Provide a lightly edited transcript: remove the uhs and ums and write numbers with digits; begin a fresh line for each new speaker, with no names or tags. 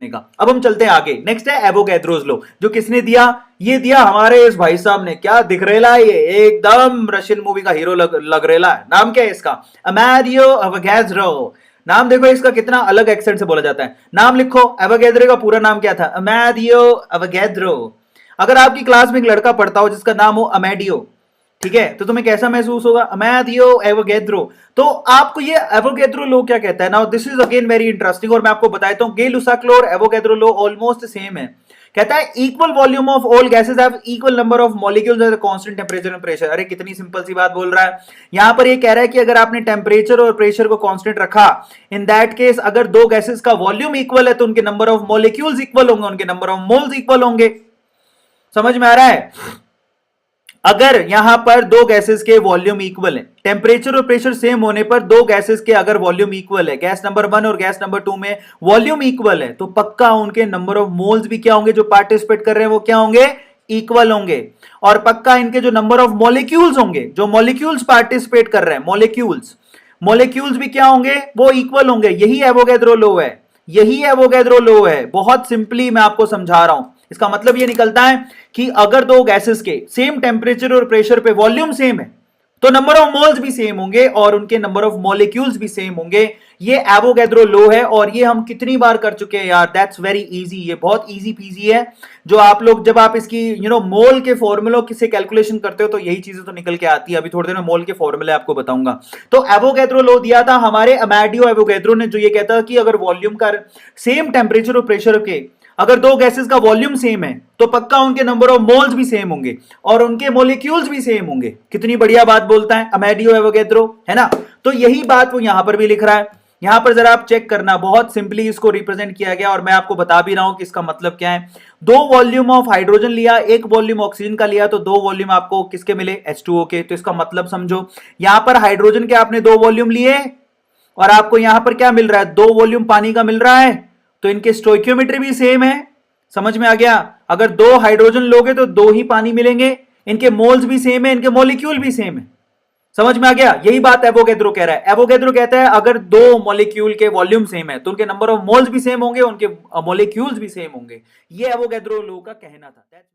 का। अब हम चलते हैं आगे, नेक्स्ट है एवोगैड्रोस लॉ, जो किसने दिया? ये दिया हमारे इस भाई साहब ने। क्या दिख रेला है ये, एकदम रशियन मूवी का हीरो लग रेला है। नाम क्या है इसका? अमेरियो एवोगैड्रो। नाम देखो इसका कितना अलग एक्सेंट से बोला जाता है। नाम लिखो, एवोगैड्रो का पूरा नाम क्या था? अमेरियो एवोगैड्रो। अगर आपकी क्लास में एक लड़का पढ़ता हो जिसका नाम हो अमेडियो, ठीक है, तो तुम्हें कैसा महसूस होगा? अमेडियो एवोगैड्रो। तो आपको ये एवोगैड्रो लो क्या कहता है? Now this is again very interesting, और मैं आपको बताता हूं गे-लुसाक लो और एवोगैड्रो लो ऑलमोस्ट सेम है। कहता है equal volume of all gases have equal number of molecules at constant temperature and pressure. अरे कितनी सिंपल सी बात बोल रहा है। यहां पर ये कह रहा है कि अगर आपने टेंपरेचर और प्रेशर को कांस्टेंट रखा, इन दैट केस अगर दो गैसेस का वॉल्यूम इक्वल है तो उनके नंबर ऑफ मॉलिक्यूल्स इक्वल होंगे, उनके नंबर ऑफ मोल्स इक्वल होंगे। समझ में आ रहा है? अगर यहां पर दो गैसेस के वॉल्यूम इक्वल है, टेंपरेचर और प्रेशर सेम होने पर दो गैसेस के अगर वॉल्यूम इक्वल है, गैस नंबर 1 और गैस नंबर 2 में वॉल्यूम इक्वल है, तो पक्का उनके नंबर ऑफ मोल्स भी क्या होंगे, जो पार्टिसिपेट कर रहे हैं वो क्या होंगे? इक्वल होंगे। और पक्का इनके जो नंबर ऑफ मॉलिक्यूल्स होंगे, जो मॉलिक्यूल्स पार्टिसिपेट कर रहे हैं, मॉलिक्यूल्स मॉलिक्यूल्स भी क्या होंगे? वो इक्वल होंगे। यही एवोगैड्रो लॉ है, यही एवोगैड्रो लॉ है। बहुत सिंपली मैं आपको समझा रहा हूं। इसका मतलब ये निकलता है कि अगर दो गैसेस के सेम टेंपरेचर और प्रेशर पे वॉल्यूम सेम है, तो नंबर ऑफ मोल्स भी सेम होंगे और उनके नंबर ऑफ मॉलिक्यूल्स भी सेम होंगे। ये एवोगैड्रो लॉ है, और ये हम कितनी बार कर चुके हैं यार। दैट्स वेरी इजी, ये बहुत इजी पीजी है। जो आप लोग जब आप इसकी मोल के फॉर्मूलों से कैलकुलेशन करते हो तो यही चीजें तो निकल के आती है। अभी थोड़ी देर में मोल के फॉर्मूले आपको बताऊंगा। तो एवोगैड्रो लॉ दिया था हमारे अमेडियो एवोगैड्रो ने, जो ये कहता है कि अगर वॉल्यूम का सेम टेंपरेचर और प्रेशर के अगर दो गैसेस का वॉल्यूम सेम है, तो पक्का उनके नंबर ऑफ मोल्स भी सेम होंगे और उनके मॉलिक्यूल्स भी सेम होंगे। कितनी बढ़िया बात बोलता है अमेडियो एवोगैड्रो, है ना? तो यही बात वो यहां पर भी लिख रहा है। यहां पर जरा आप चेक करना, बहुत सिंपली इसको रिप्रेजेंट किया गया, और मैं आपको बता भी रहा हूं कि इसका मतलब क्या है। दो वॉल्यूम ऑफ हाइड्रोजन लिया, एक वॉल्यूम ऑक्सीजन का लिया, तो दो वॉल्यूम आपको किसके मिले? H2O के। तो इसका मतलब समझो, यहां पर हाइड्रोजन के आपने दो वॉल्यूम लिए और आपको यहां पर क्या मिल रहा है? दो वॉल्यूम पानी का मिल रहा है। तो इनके स्टोइकियोमेट्री भी सेम है। समझ में आ गया? अगर दो हाइड्रोजन लोगे तो दो ही पानी मिलेंगे। इनके मोल्स भी सेम है, इनके मॉलिक्यूल भी सेम है। समझ में आ गया? यही बात एवोगैड्रो कह रहा है। एवोगैड्रो कहता है अगर दो मॉलिक्यूल के वॉल्यूम सेम है तो उनके नंबर ऑफ मोल्स भी सेम होंगे, उनके मॉलिक्यूल्स भी सेम होंगे। ये एवोगैड्रो लॉ का कहना था।